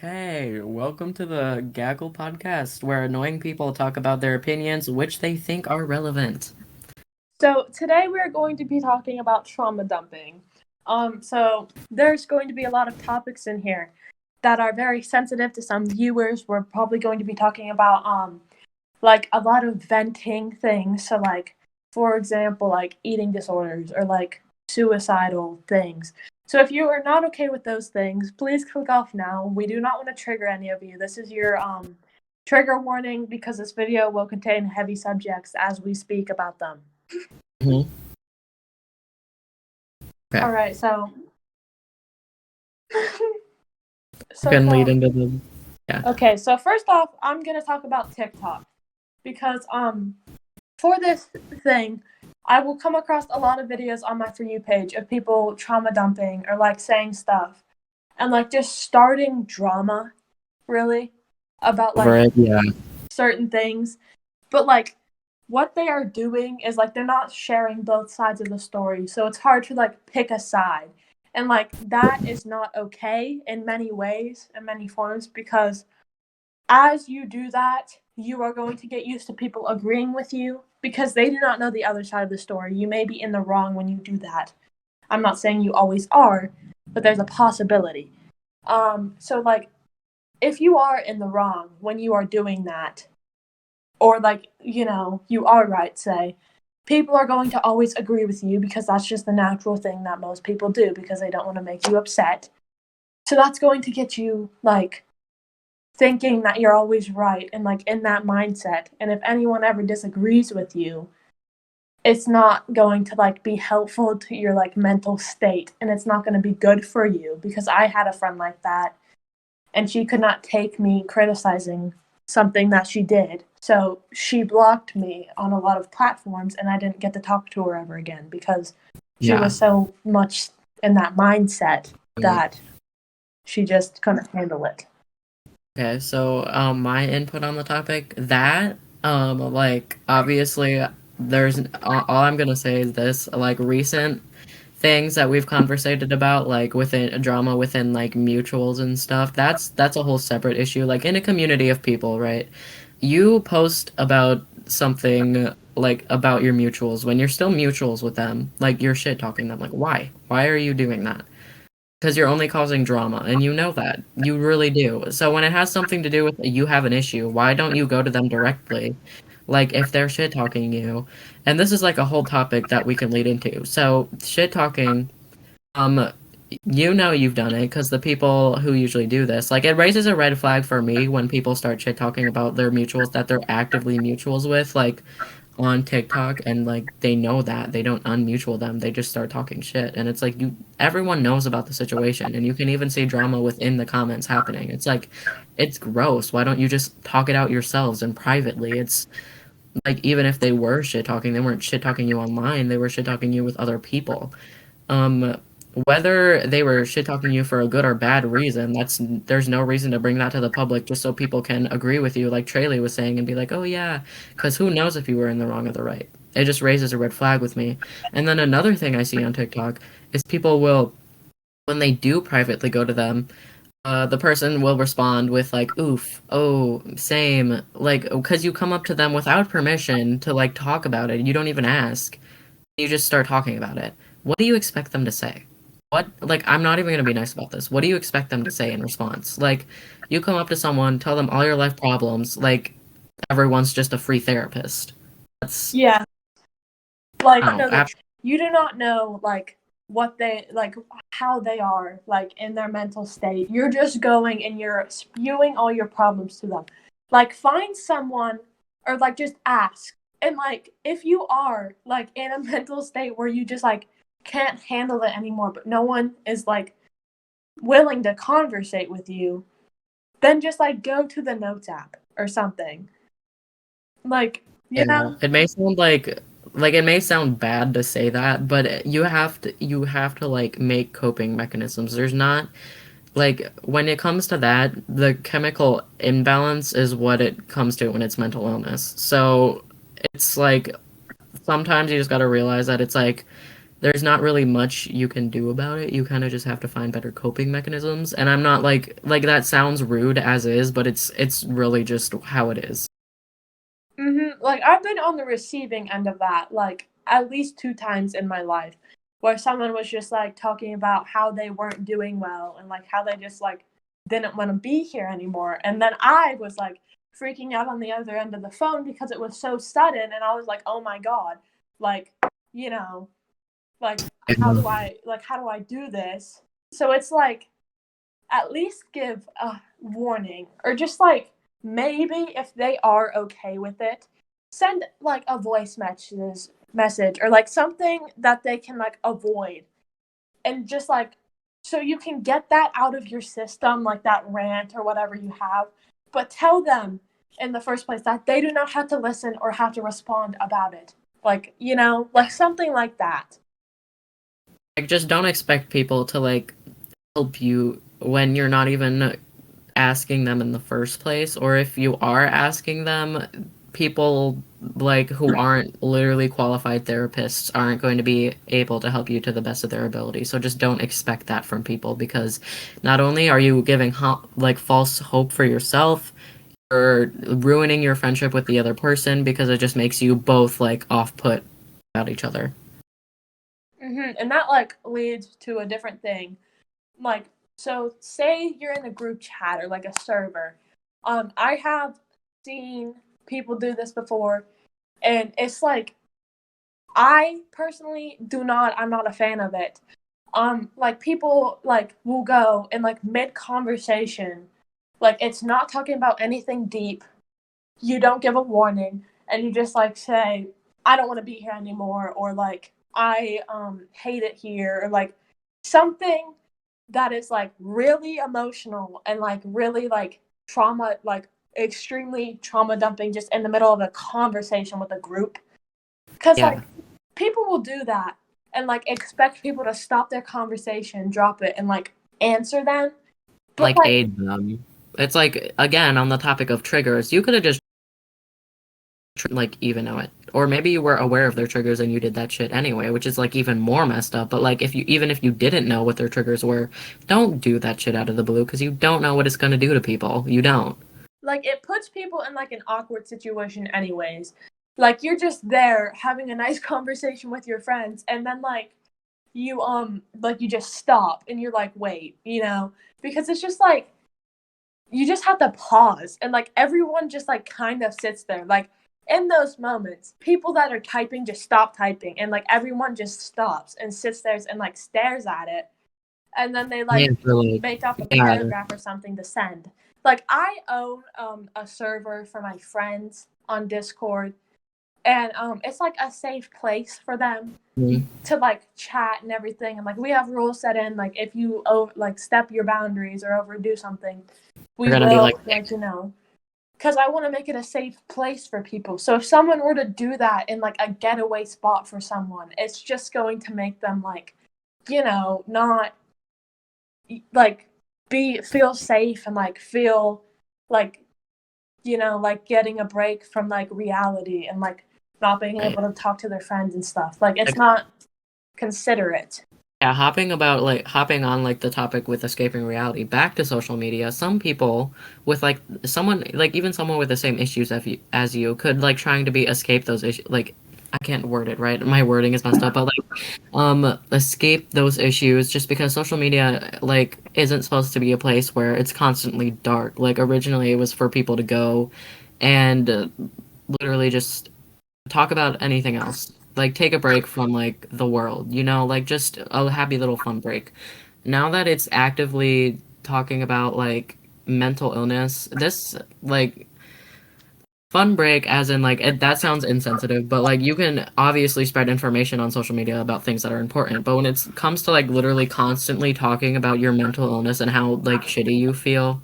Okay, welcome to the Gaggle podcast, where annoying people talk about their opinions, which they think are relevant. So today we're going to be talking about trauma dumping. So there's going to be a lot of topics in here that are very sensitive to some viewers. We're probably going to be talking about like a lot of venting things. So like for example, like eating disorders or like suicidal things. So if you are not okay with those things, please click off now. We do not want to trigger any of you. This is your trigger warning because this video will contain heavy subjects as we speak about them. Mm-hmm. Okay. All right, so You can lead into the okay, so first off, I'm gonna talk about TikTok because for this thing, I will come across a lot of videos on my For You page of people trauma dumping or like saying stuff and like just starting drama, really, about over like it. Yeah. certain things. But like what they are doing is like they're not sharing both sides of the story, so it's hard to like pick a side. And like that is not okay in many ways, in many forms, because as you do that, you are going to get used to people agreeing with you because they do not know the other side of the story. You may be in the wrong when you do that. I'm not saying you always are, but there's a possibility. So like if you are in the wrong when you are doing that, or like, you are right, say, people are going to always agree with you because that's just the natural thing that most people do because they don't want to make you upset. So that's going to get you like thinking that you're always right and like in that mindset. And if anyone ever disagrees with you, it's not going to like be helpful to your like mental state, and it's not going to be good for you because I had a friend like that and she could not take me criticizing something that she did. So she blocked me on a lot of platforms and I didn't get to talk to her ever again because she Yeah. was so much in that mindset Mm. that she just couldn't handle it. Okay, so my input on the topic, that like obviously there's all I'm gonna say is this, like recent things that we've conversated about, like within drama within like mutuals and stuff, that's a whole separate issue. Like in a community of people, right? You post about something like about your mutuals when you're still mutuals with them, like you're shit talking them. Like why are you doing that? Because you're only causing drama, and you know that. You really do. So when it has something to do with you have an issue, why don't you go to them directly? Like if they're shit talking you. And this is like a whole topic that we can lead into. So shit talking, um, you know you've done it because the people who usually do this, like it raises a red flag for me when people start shit talking about their mutuals that they're actively mutuals with. Like on TikTok, and like they know that they don't unmutual them, they just start talking shit, and it's like you everyone knows about the situation, and you can even see drama within the comments happening. It's like it's gross. Why don't you just talk it out yourselves and privately? It's like even if they were shit talking, they weren't shit talking you online, they were shit talking you with other people. um Whether they were shit talking you for a good or bad reason, there's no reason to bring that to the public just so people can agree with you, like Traley was saying, and be like, oh yeah, because who knows if you were in the wrong or the right. It just raises a red flag with me. And then another thing I see on TikTok is people will, when they do privately go to them, the person will respond with like, oof, oh, same, like, because you come up to them without permission to like talk about it, you don't even ask, you just start talking about it. What do you expect them to say? What, like, I'm not even gonna be nice about this. What do you expect them to say in response? Like, you come up to someone, tell them all your life problems, like, everyone's just a free therapist. That's, Yeah, like oh, no, this you do not know like what they like, how they are like in their mental state. You're just going and you're spewing all your problems to them. Like find someone or like just ask. And like if you are like in a mental state where you just like can't handle it anymore, but no one is like willing to conversate with you, then just like go to the notes app or something. Like, you yeah, know? it may sound like it may sound bad to say that, but you have to like make coping mechanisms. There's not, like when it comes to that, the chemical imbalance is what it comes to when it's mental illness. So it's like sometimes you just got to realize that it's like there's not really much you can do about it. You kind of just have to find better coping mechanisms. And I'm not like that sounds rude as is, but it's really just how it is. Like I've been on the receiving end of that, like at least 2 times in my life, where someone was just like talking about how they weren't doing well and like how they just like didn't want to be here anymore. And then I was like freaking out on the other end of the phone because it was so sudden and I was like, "Oh my god." Like, you know, like how do I do this? So it's like at least give a warning or just like maybe if they are okay with it, send like a voice message or like something that they can like avoid and just like so you can get that out of your system like that rant or whatever you have, but tell them in the first place that they do not have to listen or have to respond about it, like like something like that. Like just don't expect people to like help you when you're not even asking them in the first place, or if you are asking them, people like who aren't literally qualified therapists aren't going to be able to help you to the best of their ability. So just don't expect that from people, because not only are you giving like false hope for yourself, or ruining your friendship with the other person because it just makes you both like off put about each other. And that like leads to a different thing. Like, so say you're in a group chat or like a server. I have seen people do this before, and it's like I personally do not. I'm not a fan of it. Like people like will go in like mid conversation, like it's not talking about anything deep. You don't give a warning, and you just like say, "I don't want to be here anymore," or like I hate it here, or like something that is like really emotional and like really like trauma, like extremely trauma dumping just in the middle of a conversation with a group. Because like Yeah, people will do that and like expect people to stop their conversation, drop it, and like answer them. But like like, aid them. It's like, again, on the topic of triggers, you could have just like even know it, or maybe you were aware of their triggers and you did that shit anyway, which is like even more messed up. But like if you, even if you didn't know what their triggers were, don't do that shit out of the blue, because you don't know what it's going to do to people. You don't. like it puts people in like an awkward situation anyways. Like you're just there having a nice conversation with your friends and then like you just stop and you're like, wait, because it's just like you just have to pause and like everyone just like kind of sits there. Like in those moments, people that are typing just stop typing and like everyone just stops and sits there and like stares at it, and then they Yeah, like really. make up a Yeah, paragraph or something to send. Like I own a server for my friends on Discord, and it's like a safe place for them mhm. to like chat and everything. And like we have rules set in, like if you like step your boundaries or overdo something, We're we gonna be will like, let you know. Because I want to make it a safe place for people. So if someone were to do that in like a getaway spot for someone, it's just going to make them like, not like be feel safe and like feel like like getting a break from like reality and like not being right. able to talk to their friends and stuff. Like it's Like, not considerate. yeah, hopping on like the topic with escaping reality back to social media. Some people with like someone like even someone with the same issues as you could like trying to be escape those issues. Like I can't word it right. My wording is messed up, but like escape those issues just because social media like isn't supposed to be a place where it's constantly dark. Like originally it was for people to go and literally just talk about anything else. Like take a break from like the world, like just a happy little fun break. Now that it's actively talking about like mental illness, this like fun break as in like that sounds insensitive, but like you can obviously spread information on social media about things that are important. But when it comes to like literally constantly talking about your mental illness and how like shitty you feel,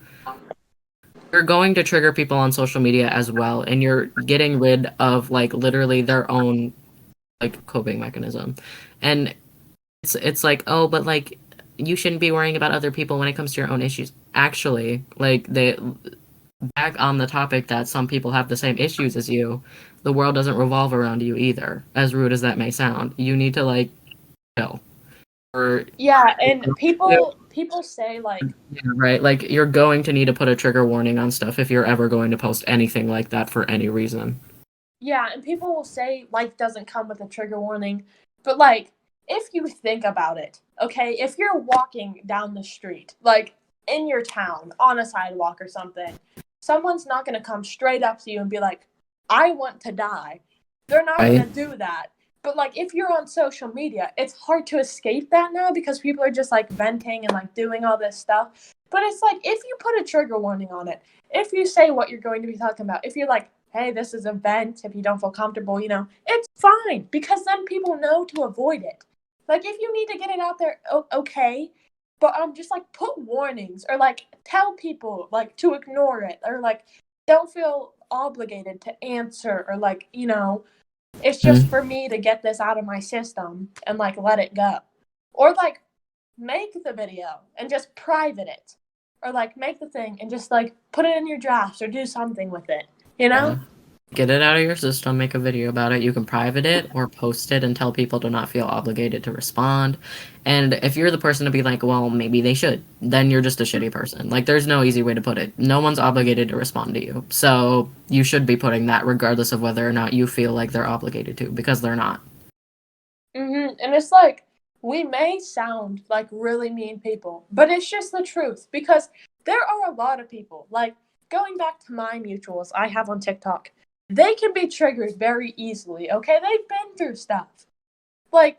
you're going to trigger people on social media as well, and you're getting rid of like literally their own like coping mechanism. And it's like, oh, but like you shouldn't be worrying about other people when it comes to your own issues. Actually, like they back on the topic that some people have the same issues as you, the world doesn't revolve around you either, as rude as that may sound. You need to like chill. Or Yeah, and people say like, yeah, right, like you're going to need to put a trigger warning on stuff if you're ever going to post anything like that for any reason. yeah, and people will say life doesn't come with a trigger warning, but like if you think about it, okay, if you're walking down the street, like in your town on a sidewalk or something, someone's not going to come straight up to you and be like, "I want to die." They're not going Right? to do that. But like if you're on social media, it's hard to escape that now because people are just like venting and like doing all this stuff. But it's like if you put a trigger warning on it, if you say what you're going to be talking about, if you're like, hey, this is a vent, if you don't feel comfortable, it's fine because then people know to avoid it. Like if you need to get it out there, okay, but just like put warnings or like tell people like to ignore it or like don't feel obligated to answer or like it's just Mhm. for me to get this out of my system and like let it go. Or like make the video and just private it. Or like make the thing and just like put it in your drafts or do something with it. You Yeah. know? Get it out of your system, make a video about it. You can private it or post it and tell people to not feel obligated to respond. And if you're the person to be like, well, maybe they should, then you're just a shitty person. Like, there's no easy way to put it. No one's obligated to respond to you. So you should be putting that regardless of whether or not you feel like they're obligated to, because they're not. And it's like we may sound like really mean people, but it's just the truth because there are a lot of people like going back to my mutuals I have on TikTok. They can be triggered very easily. Okay, they've been through stuff. Like,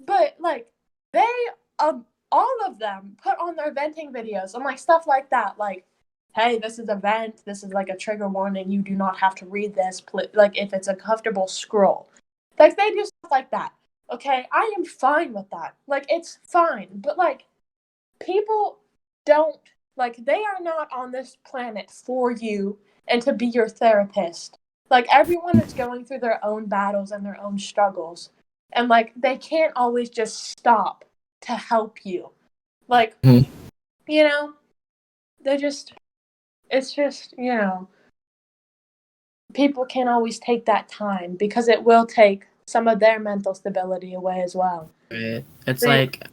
but like they all of them put on their venting videos and like stuff like that. Like, hey, this is a vent. This is like a trigger warning. You do not have to read this. Like, if it's a comfortable scroll, like they do stuff like that. Okay, I am fine with that. Like, it's fine. But like, people don't like they are not on this planet for you and to be your therapist. Like everyone is going through their own battles and their own struggles. And like they can't always just stop to help you. Like, Mhm. you know, they just it's just, people can't always take that time because it will take some of their mental stability away as well. Right. It's They like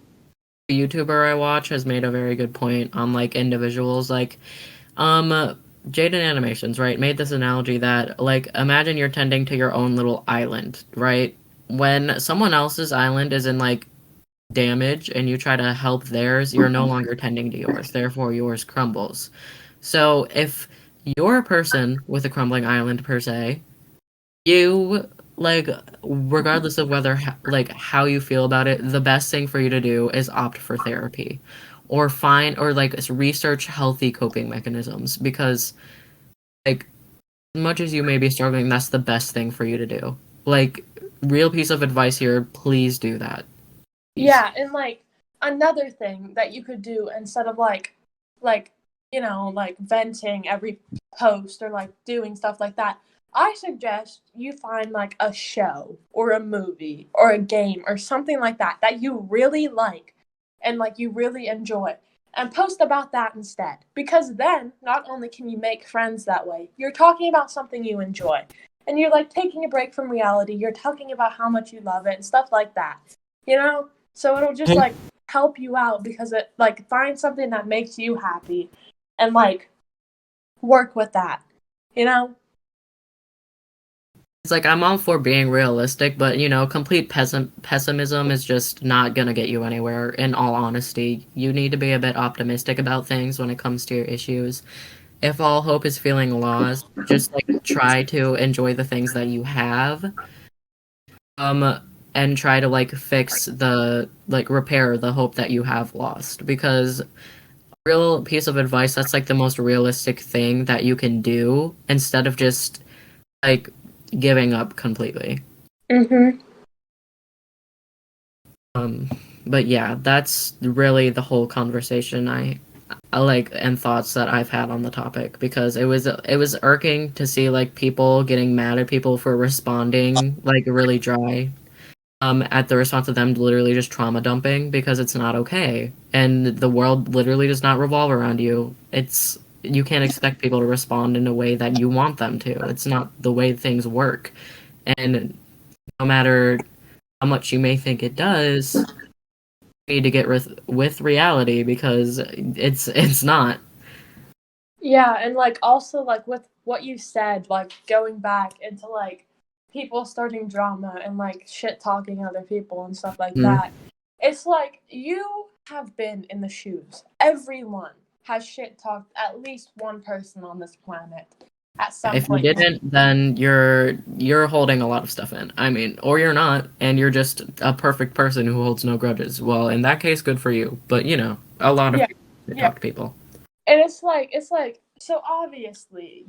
a YouTuber I watch has made a very good point on like individuals. Like, um, Jaden Animations, right, made this analogy that, like, imagine you're tending to your own little island, right? When someone else's island is in, like, damage and you try to help theirs, you're no longer tending to yours. Therefore, yours crumbles. So, if you're a person with a crumbling island, per se, you, like, regardless of whether, like, how you feel about it, the best thing for you to do is opt for therapy. Or find, or, like, research healthy coping mechanisms because like as much as you may be struggling, that's the best thing for you to do. Like real piece of advice here, please do that. Please. Yeah, and like another thing that you could do instead of like like venting every post or like doing stuff like that, I suggest you find like a show or a movie or a game or something like that that you really like and like you really enjoy and post about that instead. Because then not only can you make friends that way, you're talking about something you enjoy. And you're like taking a break from reality. You're talking about how much you love it and stuff like that. You know? So it'll just like help you out because it like find something that makes you happy and like work with that. You know? It's like I'm all for being realistic, but complete pessimism is just not gonna get you anywhere. In all honesty, you need to be a bit optimistic about things when it comes to your issues. If all hope is feeling lost, just like try to enjoy the things that you have. And try to like fix the like repair the hope that you have lost because real piece of advice that's like the most realistic thing that you can do instead of just like giving up completely. Mhm. um but yeah, that's really the whole conversation I like and thoughts that I've had on the topic because it was irking to see like people getting mad at people for responding like really dry at the response of them literally just trauma dumping because it's not okay. And the world literally does not revolve around you. You can't expect people to respond in a way that you want them to. It's not the way things work. And no matter how much you may think it does, you need to get with reality because it's not. Yeah, and like also like with what you said, like going back into like people starting drama and like shit talking other people and stuff like Mhm. that. It's like you have been in the shoes. Everyone has shit talked at least one person on this planet at some If you point in time. didn't, then you're holding a lot of stuff in. I mean, or you're not, and you're just a perfect person who holds no grudges. Well, in that case, good for you. But a lot of Yeah, people shit yeah. talk to people. And it's like so obviously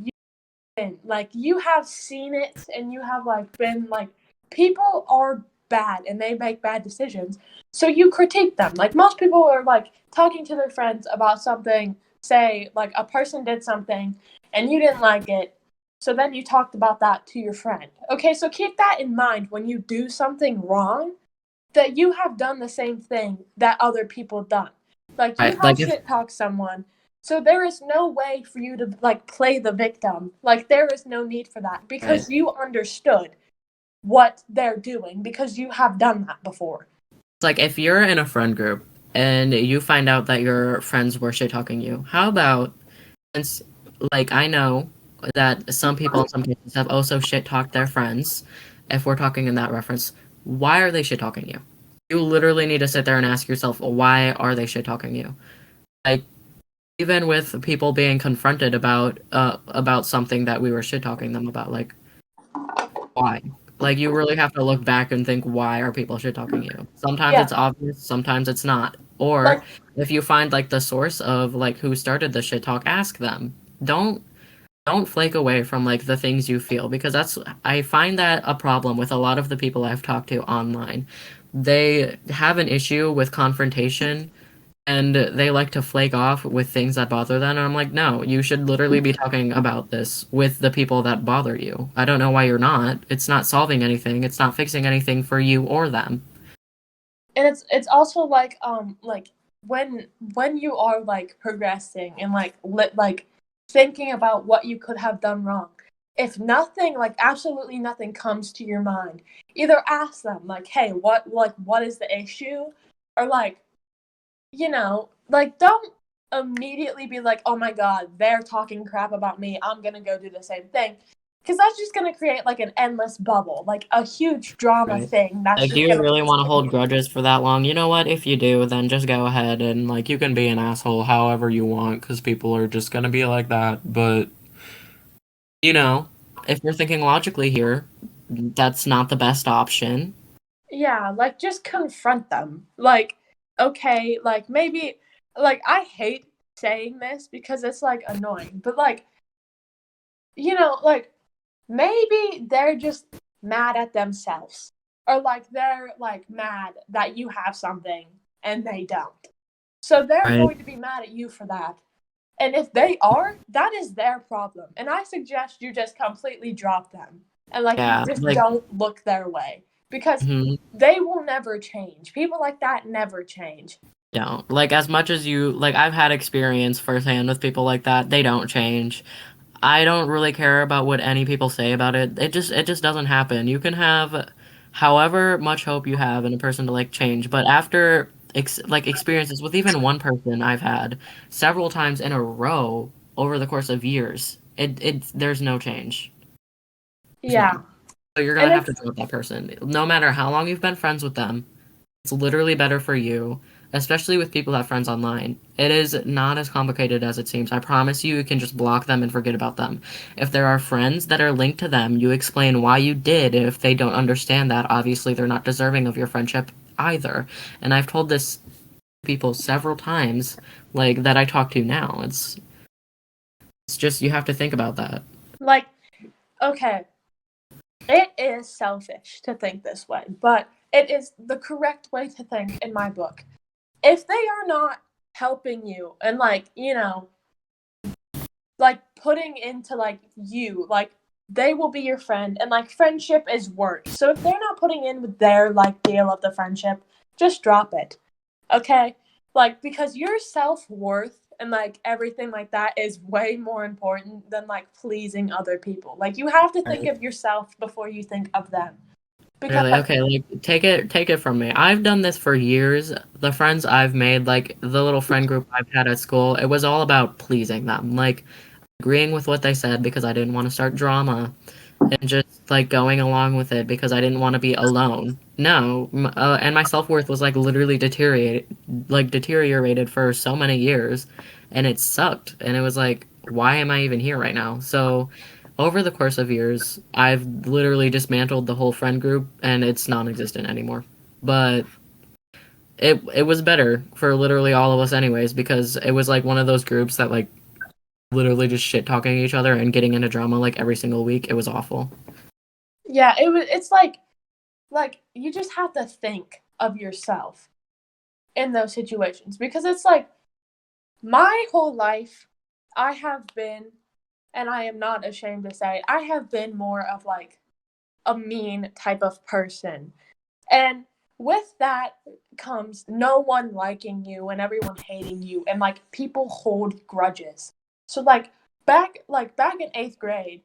like you have seen it and you have like been like people are bad and they make bad decisions, so you critique them. Like most people are like talking to their friends about something, say like a person did something and you didn't like it, so then you talked about that to your friend. Okay, so keep that in mind when you do something wrong, that you have done the same thing that other people done. Like you Right? have Like if shit talked someone, so there is no way for you to like play the victim. Like there is no need for that right. because you understood what they're doing because you have done that before. It's like if you're in a friend group and you find out that your friends were shit talking you, how about since like I know that some people in some cases have also shit talked their friends, if we're talking in that reference, why are they shit talking you? You literally need to sit there and ask yourself, why are they shit talking you? Like even with people being confronted about something that we were shit talking them about, like why? Like you really have to look back and think, why are people shit talking you? Sometimes Yeah, it's obvious, sometimes it's not. Or like if you find like the source of like who started the shit talk, ask them. Don't flake away from like the things you feel because that's I find that a problem with a lot of the people I've talked to online. They have an issue with confrontation and they like to flake off with things that bother them. And I'm like, no, you should literally be talking about this with the people that bother you. I don't know why you're not. It's not solving anything. It's not fixing anything for you or them. and it's also like when you are like progressing and like thinking about what you could have done wrong, if nothing, like absolutely nothing comes to your mind, either ask them like, hey, what is the issue, or like, like don't immediately be like, oh my god, they're talking crap about me, I'm gonna go do the same thing, because that's just gonna create like an endless bubble, like a huge drama Right. thing that's Like, do just you gonna really want to hold continue. grudges for that long? You know what? If you do, then just go ahead and, like, you can be an asshole however you want, because people are just gonna be like that. But, you know, if you're thinking logically here, that's not the best option. Yeah, like just confront them. Like, okay, like maybe, like I hate saying this because it's like annoying, but like, like maybe they're just mad at themselves. Or like they're like mad that you have something and they don't. So they're Right. going to be mad at you for that. And if they are, that is their problem. And I suggest you just completely drop them and like you Yeah, just like, don't look their way because mhm. they will never change. People like that never change. Yeah, like as much as like I've had experience firsthand with people like that, they don't change. I don't really care about what any people say about it. It just doesn't happen. You can have however much hope you have in a person to like change, but after like experiences with even one person I've had several times in a row over the course of years, it there's no change. There's Yeah. none. So you're And gonna have to it's drop that person. No matter how long you've been friends with them, it's literally better for you, especially with people that have friends online. It is not as complicated as it seems. I promise you, you can just block them and forget about them. If there are friends that are linked to them, you explain why you did. If they don't understand that, obviously they're not deserving of your friendship either. And I've told this to people several times, like that I talk to now. It's just you have to think about that. like, okay, it is selfish to think this way, but it is the correct way to think in my book. If they are not helping you and like, like putting into like you, like they will be your friend and like friendship is work. So if they're not putting in with their like deal of the friendship, just drop it. Okay? Like because your self-worth and like everything like that is way more important than like pleasing other people. Like you have to think Right. of yourself before you think of them. because Really? Okay, like take it from me. I've done this for years. The friends I've made, like the little friend group I've had at school, it was all about pleasing them. Like agreeing with what they said because I didn't want to start drama and just like going along with it because I didn't want to be alone. No, and my self-worth was like literally deteriorated for so many years and it sucked and it was like why am I even here right now? So over the course of years, I've literally dismantled the whole friend group and it's non-existent anymore. But it was better for literally all of us anyways because it was like one of those groups that like literally just shit talking each other and getting into drama like every single week. It was awful. yeah, it's like you just have to think of yourself in those situations because it's like my whole life I have been, and I am not ashamed to say it, I have been more of like a mean type of person. And with that comes no one liking you and everyone hating you and like people hold grudges. So like back in 8th grade,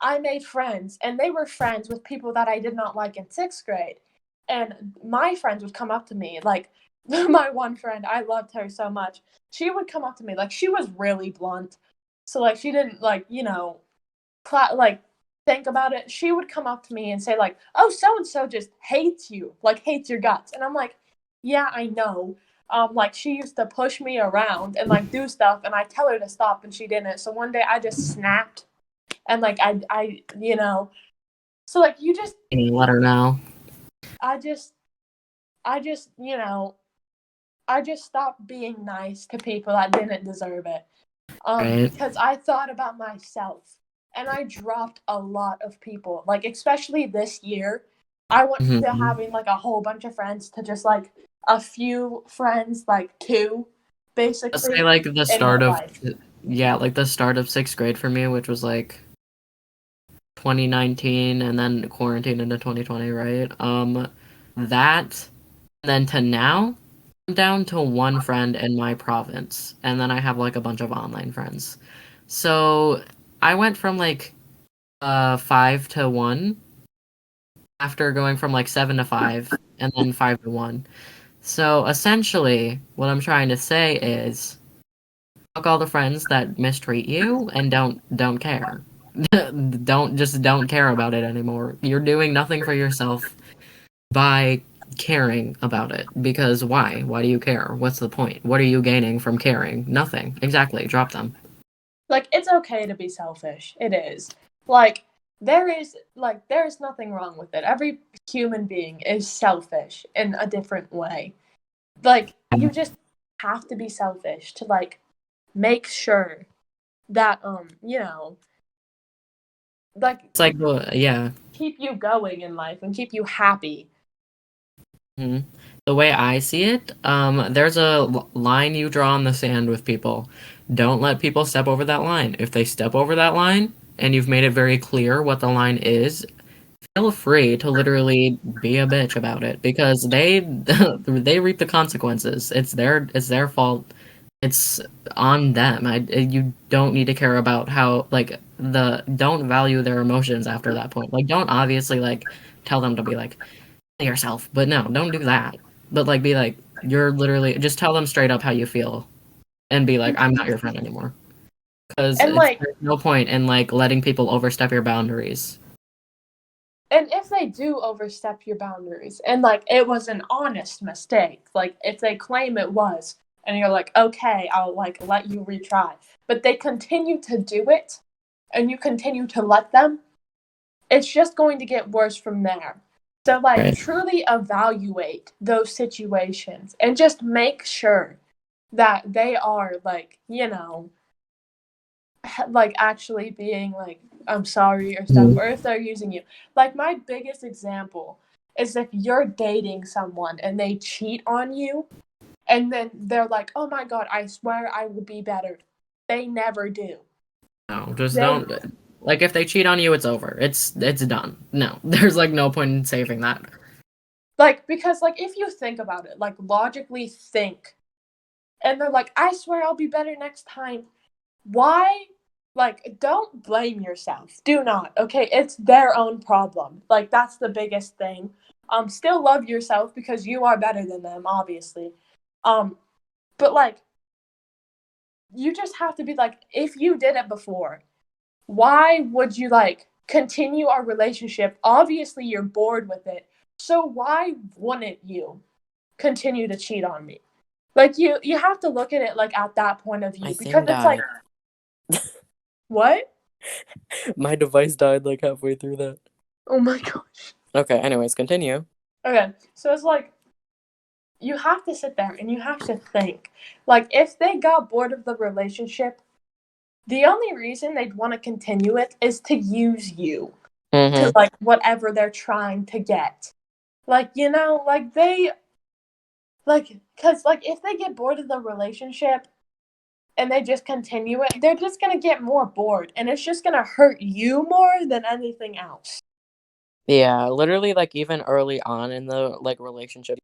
I made friends and they were friends with people that I did not like in 6th grade. And my friends would come up to me like my one friend, I loved her so much. She would come up to me like she was really blunt. So like she didn't like, like think about it. She would come up to me and say like, "Oh, so and so just hates you, like hates your guts," and I'm like, "Yeah, I know." Like she used to push me around and like do stuff, and I tell her to stop, and she didn't. So one day I just snapped, and like so like you just, And let her know. I just, I just, I just stopped being nice to people that didn't deserve it. Right? Because I thought about myself and I dropped a lot of people. Like especially this year, I went to hmm having like a whole bunch of friends to just like a few friends, like two, Let's say basically, like the in my start of life. yeah, like the start of sixth grade for me, which was like 2019 and then quarantine into 2020, right? That then to now, I'm down to one friend in my province, and then I have like a bunch of online friends. So I went from like 5 to 1 after going from like 7 to 5 and then 5 to 1. So essentially, what I'm trying to say is fuck all the friends that mistreat you and don't care. Don't care about it anymore. You're doing nothing for yourself by caring about it because why? Why do you care? What's the point? What are you gaining from caring? Nothing. Exactly. Drop them. Like it's okay to be selfish. It is. Like there is nothing wrong with it. Every human being is selfish in a different way. Like you just have to be selfish to like make sure that like It's like yeah. keep you going in life and keep you happy. Mhm. The way I see it, there's a line you draw in the sand with people. Don't let people step over that line. If they step over that line and you've made it very clear what the line is, feel free to literally be a bitch about it because they they reap the consequences. It's their fault. It's on them. You don't need to care about how like don't value their emotions after that point. Like don't obviously like tell them to be like yourself, but no, don't do that. But like be like you're literally just tell them straight up how you feel and be like I'm not your friend anymore. Because And like there's no point in like letting people overstep your boundaries. and if they do overstep your boundaries and like it was an honest mistake, like if they claim it was and you're like, "Okay, I'll like let you retry." But they continue to do it and you continue to let them, it's just going to get worse from there. So, like, Right. truly evaluate those situations and just make sure that they are, like, like actually being like, "I'm sorry" or stuff, or if they're using you. Like, my biggest example is if you're dating someone and they cheat on you, and then they're like, "Oh my God, I swear I will be better." They never do. No, just They don't. Like if they cheat on you, it's over. It's done. No, there's like no point in saving that. like, because, like, if you think about it, like, logically think, and they're like, "I swear I'll be better next time." Why? like, don't blame yourself. Do not. Okay, it's their own problem. Like, that's the biggest thing. Still love yourself because you are better than them, obviously. Um, but like, you just have to be like, if you did it before, why would you like continue our relationship? Obviously, you're bored with it. So why wouldn't you continue to cheat on me? Like you have to look at it like at that point of My view because thing it's like died. what? My device died like halfway through that. Oh my gosh. Okay, anyways, continue. Okay, so it's like you have to sit there and you have to think. Like if they got bored of the relationship, the only reason they'd want to continue it is to use you to Mm-hmm. like whatever they're trying to get. Like, you know, like they like cuz like if they get bored of the relationship and they just continue it, they're just going to get more bored and it's just going to hurt you more than anything else. Yeah, literally, like, even early on in the, like, relationship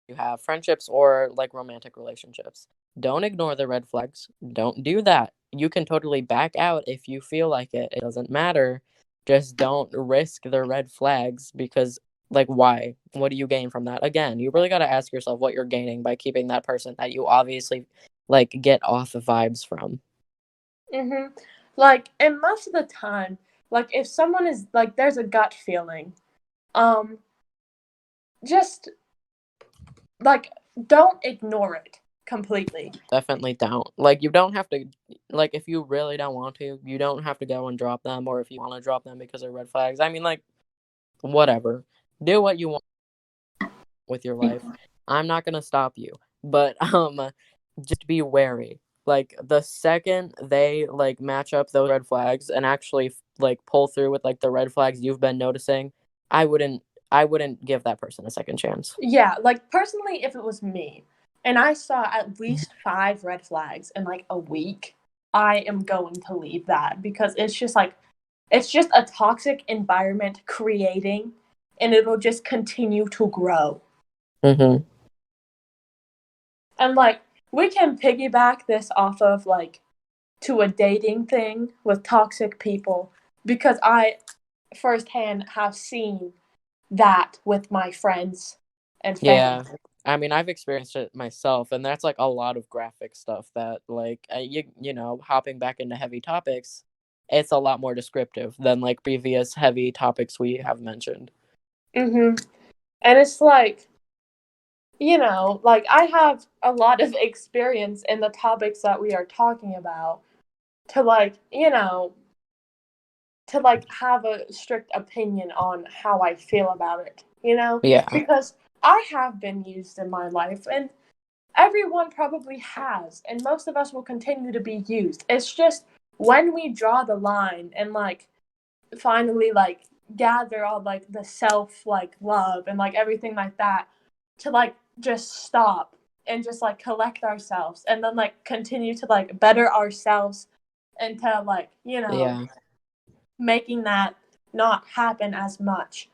you have, friendships or, like, romantic relationships. Don't ignore the red flags. Don't do that. You can totally back out if you feel like it. It doesn't matter. Just don't risk the red flags because, like, why? What do you gain from that? Again, you really gotta ask yourself what you're gaining by keeping that person that you obviously, like, get off the vibes from. Mhm. Like and most of the time, like if someone is like there's a gut feeling, um just like don't ignore it completely. Definitely don't. Like, you don't have to, like, if you really don't want to, you don't have to go and drop them, or if you want to drop them because of red flags. I mean, like, whatever. Do what you want with your life. I'm not gonna stop you. But, just be wary. Like, the second they, like, match up those red flags and actually, like, pull through with, like, the red flags you've been noticing, I wouldn't I wouldn't give that person a second chance. Yeah, like personally if it was me and I saw at least 5 red flags in like a week, I am going to leave that because it's just a toxic environment creating and it'll just continue to grow. Mhm. And like we can piggyback this off of like to a dating thing with toxic people because I firsthand have seen that with my friends and family. Yeah. I mean, I've experienced it myself, and that's like a lot of graphic stuff that, like, you know, hopping back into heavy topics, it's a lot more descriptive than like previous heavy topics we have mentioned. Mhm. And it's like, you know, like I have a lot of experience in the topics that we are talking about to like, you know, to like have a strict opinion on how I feel about it, you know? Yeah. Because I have been used in my life and everyone probably has, and most of us will continue to be used. It's just when we draw the line and like finally like gather all like the self like love and like everything like that to like just stop and just like collect ourselves and then like continue to like better ourselves into like, you know, Yeah. making that not happen as much.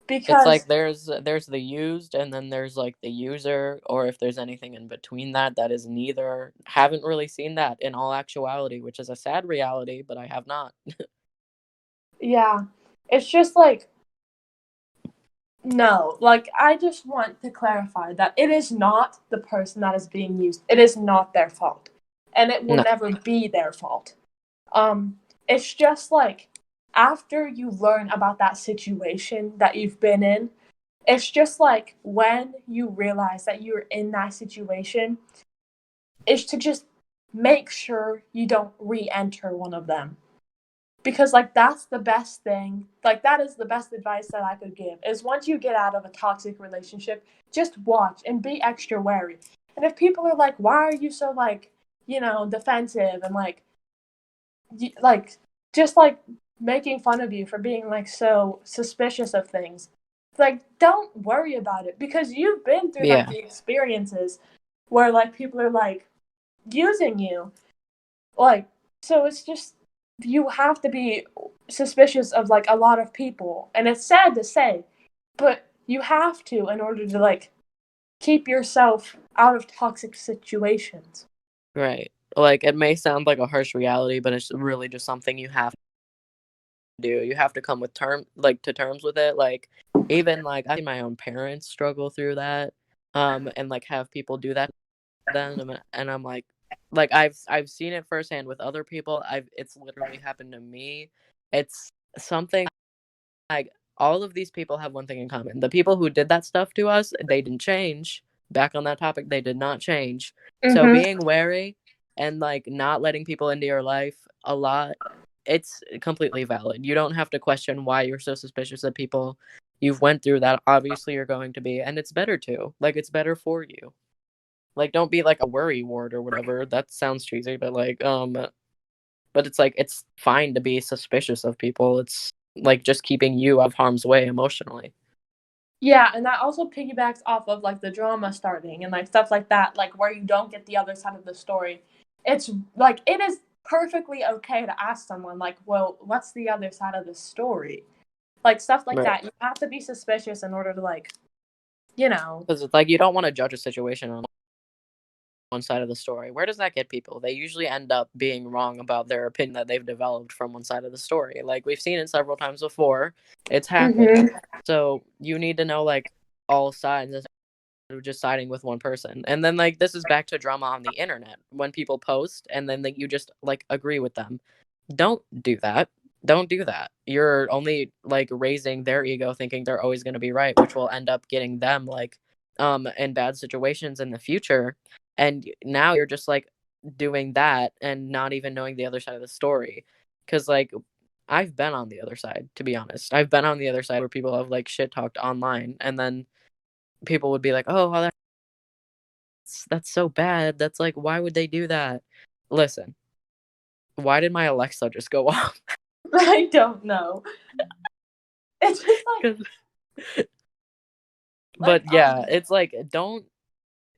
It's like Because there's the used and then there's like the user, or if there's anything in between that that is neither. Haven't really seen that in all actuality, which is a sad reality, but I have not. yeah, it's just like no, like I just want to clarify that it is not the person that is being used. It is not their fault. And it will No. never be their fault. It's just like after you learn about that situation that you've been in, it's just like when you realize that you're in that situation, is to just make sure you don't re-enter one of them because like that's the best thing, like that is the best advice that I could give is once you get out of a toxic relationship, just watch and be extra wary. And if people are like, why are you so like, you know, defensive and like like just like making fun of you for being like so suspicious of things, like don't worry about it because you've been through like Yeah. the experiences where like people are like using you, like so it's just you have to be suspicious of like a lot of people and it's sad to say, but you have to in order to like keep yourself out of toxic situations. Right. Like, it may sound like a harsh reality, but it's really just something you have to do. You have to come with to terms with it. Like, even like I've seen my own parents struggle through that, and like have people do that to them, and I'm like I've seen it firsthand with other people. It's literally happened to me. It's something like all of these people have one thing in common. The people who did that stuff to us, they didn't change. Back on that topic, they did not change. So Mm-hmm. being wary and like not letting people into your life a lot, it's completely valid. You don't have to question why you're so suspicious of people. You've went through that. Obviously you're going to be, and it's better to. Like, it's better for you. Like, don't be like a worry ward or whatever. That sounds cheesy, but but it's like it's fine to be suspicious of people. It's like just keeping you out of harm's way emotionally. Yeah, and that also piggybacks off of like the drama starting and like stuff like that, like where you don't get the other side of the story. It's like it is perfectly okay to ask someone like, "Well, what's the other side of the story?" Like stuff like Right. that. You have to be suspicious in order to like, you know. Because it's like you don't want to judge a situation on one side of the story. Where does that get people? They usually end up being wrong about their opinion that they've developed from one side of the story. Like, we've seen it several times before. It's happened. Mhm. So you need to know like all sides instead of just siding with one person. And then like this is back to drama on the internet when people post and then like you just like agree with them. Don't do that. Don't do that. You're only like raising their ego thinking they're always going to be right, which will end up getting them like in bad situations in the future. And now you're just like doing that and not even knowing the other side of the story. Cuz like I've been on the other side, to be honest. I've been on the other side where people have like shit talked online and then people would be like, "Oh, well, that's so bad. That's like why would they do that?" Listen, why did my Alexa just go off? I don't know. It's just 'Cause like but yeah, it's like don't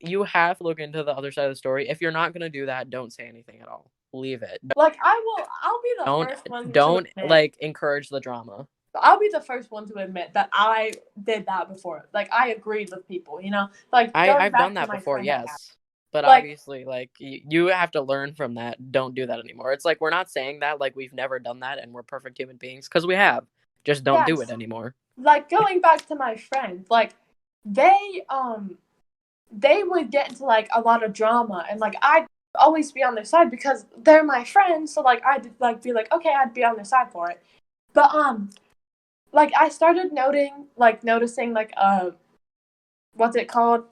you have to look into the other side of the story. If you're not gonna do that, don't say anything at all. Leave it. like I'll be the Don't first one to don't admit. like encourage the drama. I'll be the first one to admit that I did that before. Like I agreed with people, you know? Like going I've done back to that my before, friend I had. yes. But Like obviously, like you have to learn from that. Don't do that anymore. It's like we're not saying that like we've never done that and we're perfect human beings because we have. Just don't do it yes, anymore. like going back to my friend, like they they would get into like a lot of drama and like I'd always be on their side because they're my friends, so like I'd like be like, okay, I'd be on their side for it. But like I started noticing like what's it called?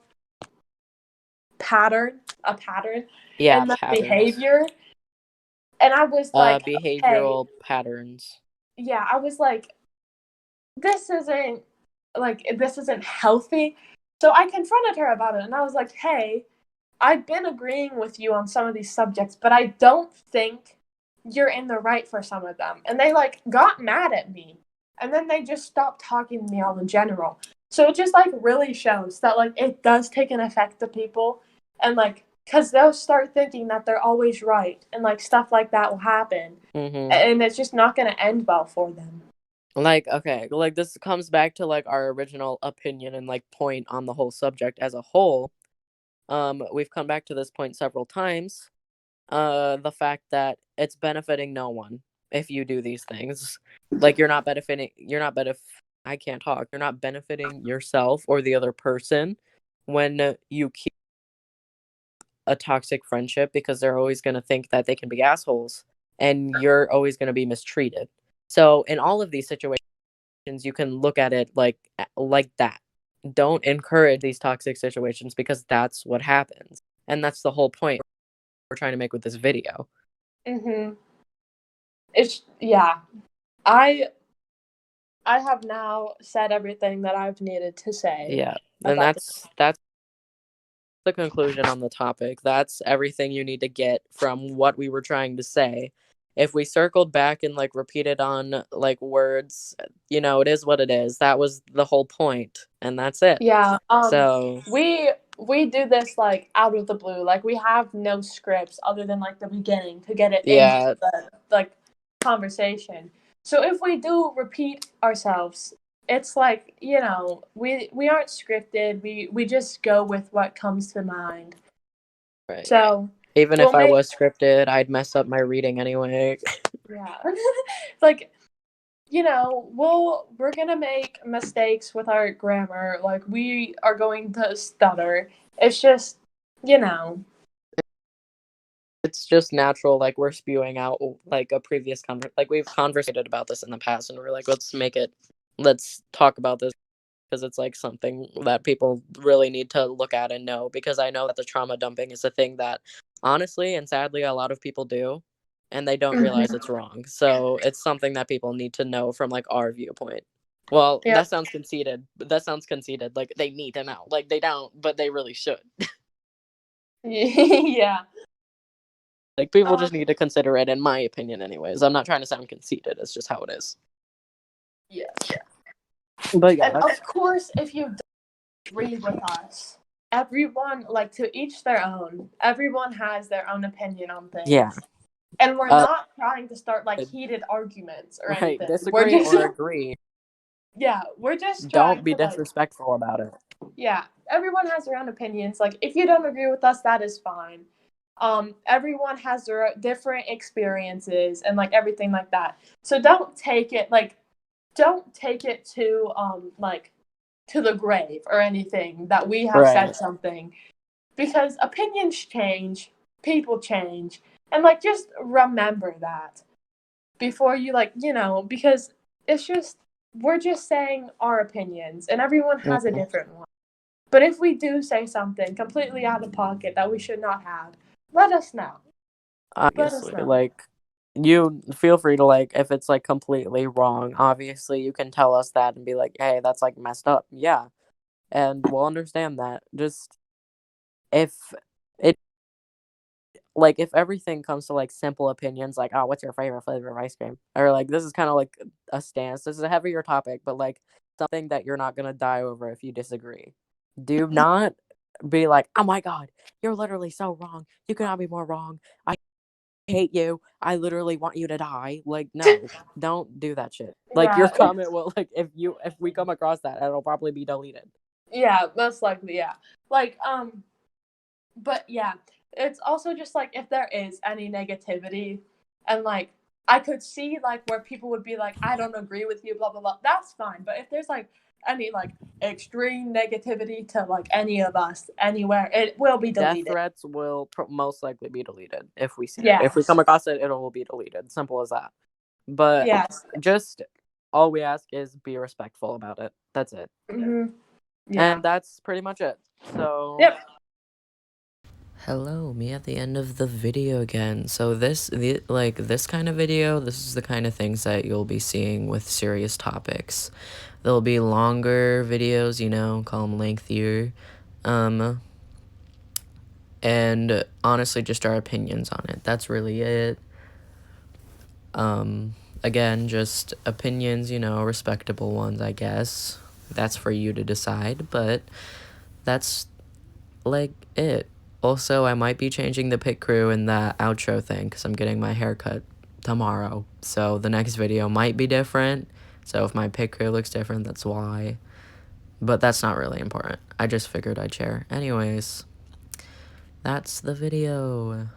A pattern Yeah, in the patterns. behavior. And I was like, okay, Behavioral patterns. yeah, I was like, this isn't this isn't healthy. So I confronted her about it and I was like, hey, I've been agreeing with you on some of these subjects, but I don't think you're in the right for some of them. And they like got mad at me. And then they just stopped talking to me all in general. So it just like really shows that like it does take an effect to people and like because they'll start thinking that they're always right and like stuff like that will happen Mm-hmm. and it's just not going to end well for them. Like, okay, like this comes back to like our original opinion and like point on the whole subject as a whole. We've come back to this point several times. The fact that it's benefiting no one if you do these things. Like I can't talk. You're not benefiting yourself or the other person when you keep a toxic friendship because they're always going to think that they can be assholes and you're always going to be mistreated. So in all of these situations you can look at it like that. Don't encourage these toxic situations because that's what happens. And that's the whole point we're trying to make with this video. Mhm. It's yeah. I I have now said everything that I've needed to say Yeah. And about this. that's the conclusion on the topic. That's everything you need to get from what we were trying to say. If we circled back and like repeated on like words, it is what it is. That was the whole point, and that's it. Yeah. So, We do this like out of the blue. Like we have no scripts other than like the beginning to get it into yeah, the like conversation. So if we do repeat ourselves, it's like, you know, we aren't scripted. We just go with what comes to mind. right. So Even We'll if I make was scripted, I'd mess up my reading anyway. yeah. Like, you know, we're gonna make mistakes with our grammar. Like, we are going to stutter. It's just, you know. It's just natural, like, we're spewing out, like, a previous like, we've conversated about this in the past, and we're like, let's talk about this, because it's, like, something that people really need to look at and know, because I know that the trauma dumping is a thing that, honestly and sadly, a lot of people do, and they don't realize Mhm. it's wrong, so it's something that people need to know from, like, our viewpoint. Well, Yeah. that sounds conceited, like, they need to know, like, they don't, but they really should. Yeah. Like, people Um, just need to consider it, in my opinion, anyways. I'm not trying to sound conceited. It's just how it is. yes. But yeah, And of course, if you agree with us, everyone, like, to each their own. Everyone has their own opinion on yeah. things. And we're not trying to start like heated arguments or Right. anything. We're Disagree just or agree. yeah, we're just Don't trying be to like disrespectful about it. yeah, everyone has their own opinions. Like, if you don't agree with us, that is fine. Everyone has their different experiences and like everything like that. So don't take it to like to the grave or anything that we have Right. said something, because opinions change, people change, and like just remember that before you like, because it's just we're just saying our opinions and everyone has a Mhm. different one. But if we do say something completely out of pocket that we should not have, let us know. Let us Obviously, know. like, you feel free to, like, if it's, like, completely wrong, obviously, you can tell us that and be like, hey, that's, like, messed up. Yeah. And we'll understand that. Just, if it, like, if everything comes to, like, simple opinions, like, oh, what's your favorite flavor of ice cream? Or, like, this is kind of like a stance. This is a heavier topic, but, like, something that you're not going to die over if you disagree. Do not be like, oh my God, you're literally so wrong. You cannot be more wrong. I hate you. I literally want you to die. Like, no, don't do that shit. Like, your Yeah, comment will, like, if we come across that, it'll probably be deleted. yeah, most likely, yeah. Like, but yeah, it's also just like if there is any negativity, and like I could see like where people would be like, I don't agree with you, blah blah blah. That's fine. But if there's like any like extreme negativity to like any of us anywhere, it will be Death deleted. threats will most likely be deleted if we see it. If we Yes. come across it, it will be deleted. Simple as that. But Yes. just all we ask is be respectful about it. That's it. Yeah. And that's pretty much it. So Yep. hello, me at the end of the video again. So this kind of video, this is the kind of things that you'll be seeing with serious topics. There'll be longer videos, call them lengthier. And honestly just our opinions on it. That's really it. Again, just opinions, respectable ones, I guess. That's for you to decide, but that's like it. Also, I might be changing the pit crew and the outro thing because I'm getting my hair cut tomorrow. So the next video might be different. So if my pit crew looks different, that's why. But that's not really important. I just figured I'd share. Anyways, that's the video.